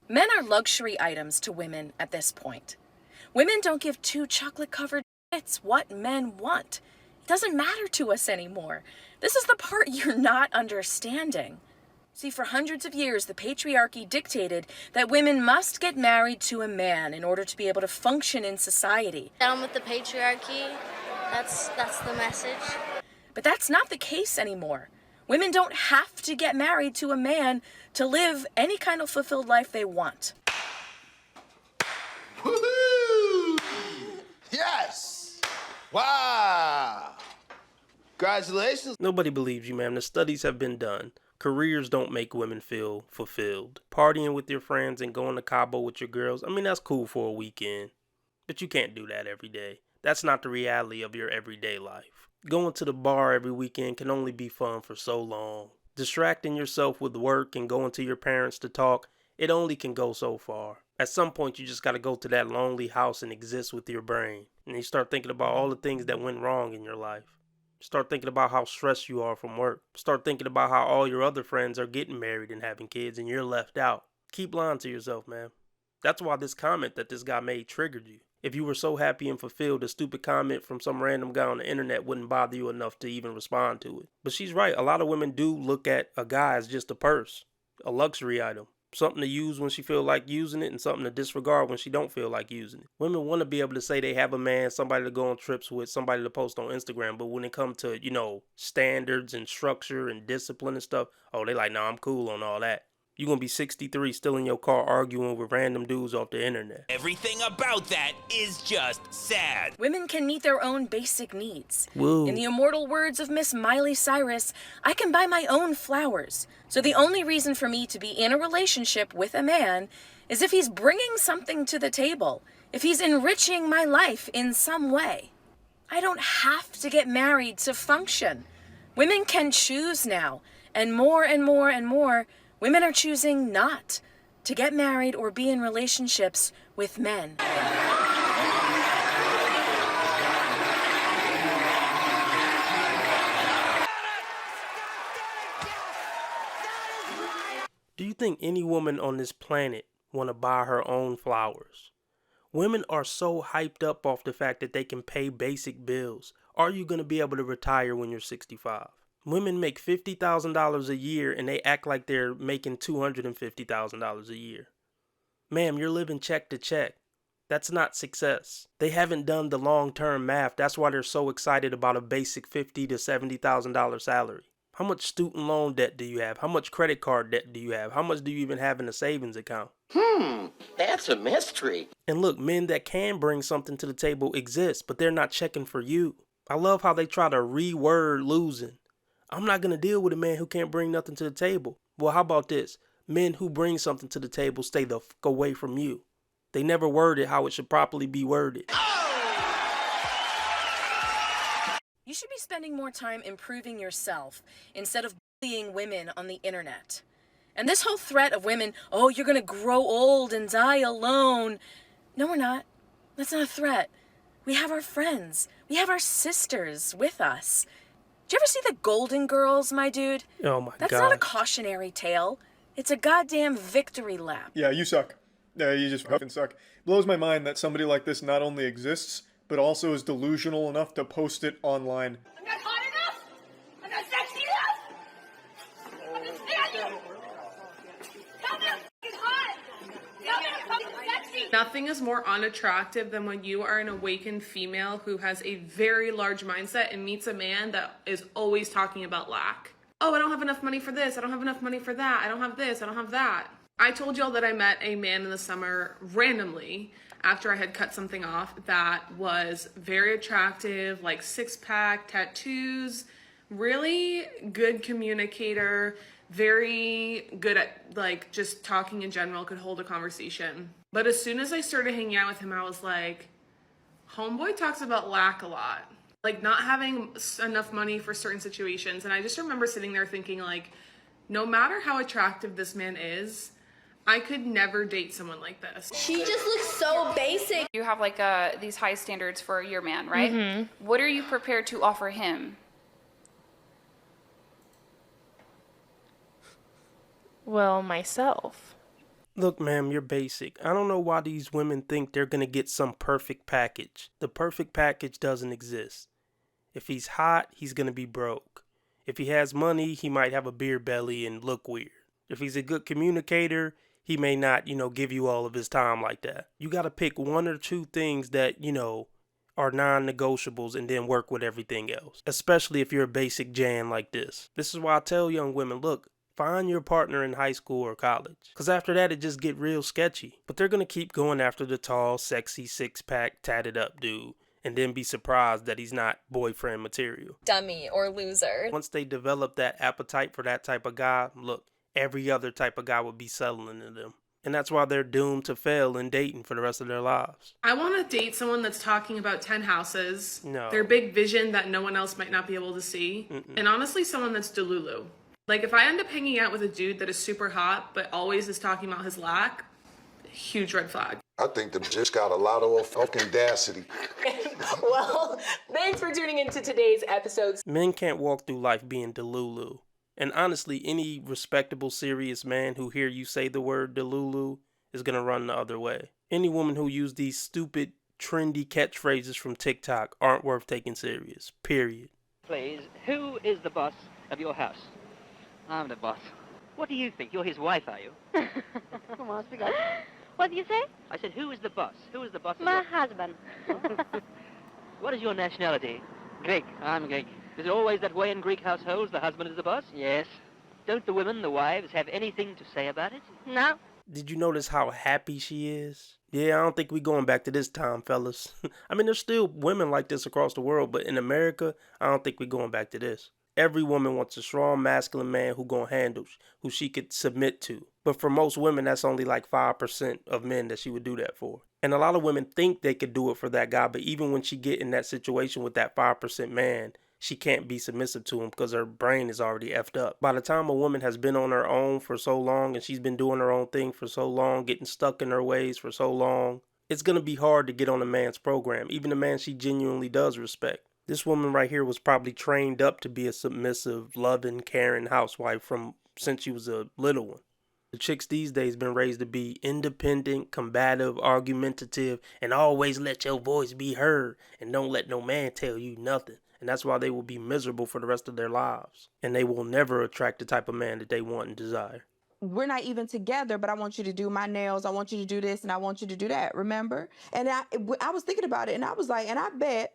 Men are luxury items to women at this point. Women don't give two chocolate-covered shits what men want. It doesn't matter to us anymore. This is the part you're not understanding. See, for hundreds of years, the patriarchy dictated that women must get married to a man in order to be able to function in society. Down with the patriarchy. That's the message. But that's not the case anymore. Women don't have to get married to a man to live any kind of fulfilled life they want. Woohoo! Yes! Wow! Congratulations. Nobody believes you, ma'am. The studies have been done. Careers don't make women feel fulfilled. Partying with your friends and going to Cabo with your girls, I mean, that's cool for a weekend. But you can't do that every day. That's not the reality of your everyday life. Going to the bar every weekend can only be fun for so long. Distracting yourself with work and going to your parents to talk, it only can go so far. At some point, you just got to go to that lonely house and exist with your brain. And you start thinking about all the things that went wrong in your life. Start thinking about how stressed you are from work. Start thinking about how all your other friends are getting married and having kids and you're left out. Keep lying to yourself, man. That's why this comment that this guy made triggered you. If you were so happy and fulfilled, a stupid comment from some random guy on the internet wouldn't bother you enough to even respond to it. But she's right. A lot of women do look at a guy as just a purse, a luxury item. Something to use when she feel like using it and something to disregard when she don't feel like using it. Women want to be able to say they have a man, somebody to go on trips with, somebody to post on Instagram. But when it comes to, standards and structure and discipline and stuff, they like, nah, I'm cool on all that. You're going to be 63 still in your car arguing with random dudes off the internet. Everything about that is just sad. Women can meet their own basic needs. Woo. In the immortal words of Miss Miley Cyrus, I can buy my own flowers. So the only reason for me to be in a relationship with a man is if he's bringing something to the table, if he's enriching my life in some way. I don't have to get married to function. Women can choose now, and more and more and more, women are choosing not to get married or be in relationships with men. Do you think any woman on this planet want to buy her own flowers? Women are so hyped up off the fact that they can pay basic bills. Are you going to be able to retire when you're 65? Women make $50,000 a year and they act like they're making $250,000 a year. Ma'am, you're living check to check. That's not success. They haven't done the long-term math. That's why they're so excited about a basic $50,000 to $70,000 salary. How much student loan debt do you have? How much credit card debt do you have? How much do you even have in a savings account? That's a mystery. And look, men that can bring something to the table exist, but they're not checking for you. I love how they try to reword losing. I'm not going to deal with a man who can't bring nothing to the table. Well, how about this? Men who bring something to the table stay the fuck away from you. They never word it how it should properly be worded. You should be spending more time improving yourself instead of bullying women on the internet. And this whole threat of women, you're going to grow old and die alone. No, we're not. That's not a threat. We have our friends. We have our sisters with us. Did you ever see the Golden Girls, my dude? Oh my God. That's not a cautionary tale. It's a goddamn victory lap. Yeah, you suck. Yeah, you just fucking suck. Blows my mind that somebody like this not only exists, but also is delusional enough to post it online. I'm not hot enough! I'm not sexy enough! Understand you! Tell me I'm fucking hot! Tell me I'm fucking sexy! Nothing is more unattractive than when you are an awakened female who has a very large mindset and meets a man that is always talking about lack. I don't have enough money for this. I don't have enough money for that. I don't have this. I don't have that. I told y'all that I met a man in the summer randomly after I had cut something off that was very attractive, like six-pack, tattoos, really good communicator, very good at just talking in general, could hold a conversation. But as soon as I started hanging out with him, I was like, homeboy talks about lack a lot. Like not having enough money for certain situations. And I just remember sitting there thinking no matter how attractive this man is, I could never date someone like this. She just looks so basic. You have these high standards for your man, right? Mm-hmm. What are you prepared to offer him? Well, myself. Look, ma'am, you're basic. I don't know why these women think they're gonna get some perfect package. The perfect package doesn't exist. If he's hot, he's gonna be broke. If he has money, he might have a beer belly and look weird. If he's a good communicator, he may not, give you all of his time like that. You gotta pick one or two things that, are non-negotiables and then work with everything else. Especially if you're a basic Jan like this. This is why I tell young women, look, find your partner in high school or college. Because after that, it just get real sketchy. But they're going to keep going after the tall, sexy, six-pack, tatted up dude. And then be surprised that he's not boyfriend material. Dummy or loser. Once they develop that appetite for that type of guy, look, every other type of guy would be settling to them. And that's why they're doomed to fail in dating for the rest of their lives. I want to date someone that's talking about 10 houses, No. their big vision that no one else might not be able to see, and honestly someone that's delulu. Like if I end up hanging out with a dude that is super hot but always is talking about his lack, huge red flag. I think them just got a lot of fucking audacity. Well, thanks for tuning into today's episode. Men can't walk through life being delulu. And honestly, any respectable, serious man who hear you say the word delulu is going to run the other way. Any woman who use these stupid, trendy catchphrases from TikTok aren't worth taking serious. Period. Please, who is the boss of your house? I'm the boss. What do you think? You're his wife, are you? Come on, speak up. What did you say? I said, who is the boss? Who is the boss of My your... husband. What is your nationality? Greek. I'm Greek. Is it always that way in Greek households? The husband is the boss? Yes. Don't the women, the wives, have anything to say about it? No. Did you notice how happy she is? Yeah, I don't think we going back to this time, fellas. I mean, there's still women like this across the world, but in America, I don't think we going back to this. Every woman wants a strong, masculine man who gonna handle, who she could submit to. But for most women, that's only like 5% of men that she would do that for. And a lot of women think they could do it for that guy, but even when she get in that situation with that 5% man, she can't be submissive to him because her brain is already effed up. By the time a woman has been on her own for so long and she's been doing her own thing for so long, getting stuck in her ways for so long, it's going to be hard to get on a man's program, even a man she genuinely does respect. This woman right here was probably trained up to be a submissive, loving, caring housewife since she was a little one. The chicks these days been raised to be independent, combative, argumentative, and always let your voice be heard and don't let no man tell you nothing. And that's why they will be miserable for the rest of their lives. And they will never attract the type of man that they want and desire. We're not even together, but I want you to do my nails. I want you to do this and I want you to do that. Remember? And I was thinking about it and I was like, and I bet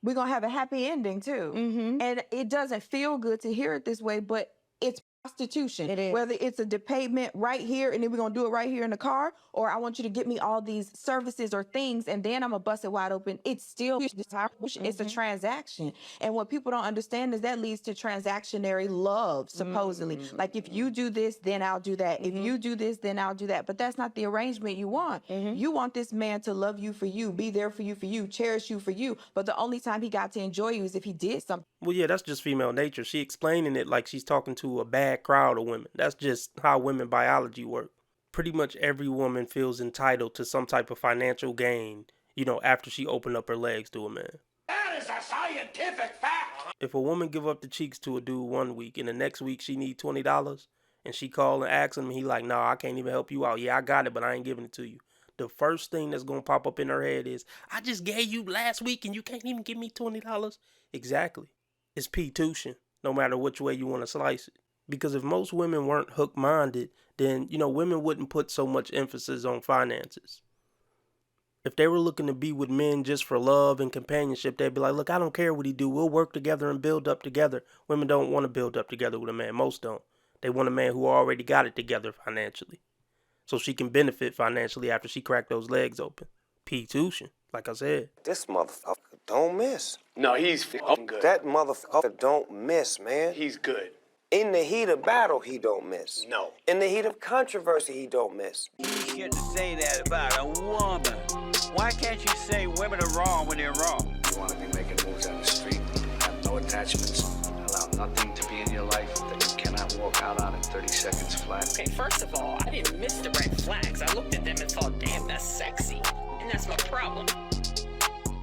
we're going to have a happy ending too. And it doesn't feel good to hear it this way, but it's prostitution. It is. Whether it's a payment right here and then we're going to do it right here in the car, or I want you to get me all these services or things and then I'm going to bust it wide open. It's still, it's a transaction. And what people don't understand is that leads to transactionary love, supposedly. Like if you do this, then I'll do that. If you do this, then I'll do that. But that's not the arrangement you want. You want this man to love you for you, be there for you, cherish you for you. But the only time he got to enjoy you is if he did something. Well, yeah, that's just female nature. She explaining it like she's talking to a bad crowd of women. That's just how women biology work. Pretty much every woman feels entitled to some type of financial gain, after she opened up her legs to a man. That is a scientific fact. If a woman give up the cheeks to a dude one week and the next week she need $20 and she call and asks him and he like, no, I can't even help you out. Yeah, I got it, but I ain't giving it to you. The first thing that's going to pop up in her head is, I just gave you last week and you can't even give me $20. Exactly. It's P-tuition, no matter which way you want to slice it. Because if most women weren't hook-minded, then, women wouldn't put so much emphasis on finances. If they were looking to be with men just for love and companionship, they'd be like, look, I don't care what he do. We'll work together and build up together. Women don't want to build up together with a man. Most don't. They want a man who already got it together financially. So she can benefit financially after she cracked those legs open. P-tuition, like I said. This motherfucker don't miss. No, he's fucking good. That motherfucker don't miss, man. He's good. In the heat of battle, he don't miss. No. In the heat of controversy, he don't miss. You shouldn't say that about a woman. Why can't you say women are wrong when they're wrong? You want to be making moves on the street, have no attachments, allow nothing to be in your life that you cannot walk out on in 30 seconds flat. Okay, first of all, I didn't miss the red flags. I looked at them and thought, damn, that's sexy. And that's my problem.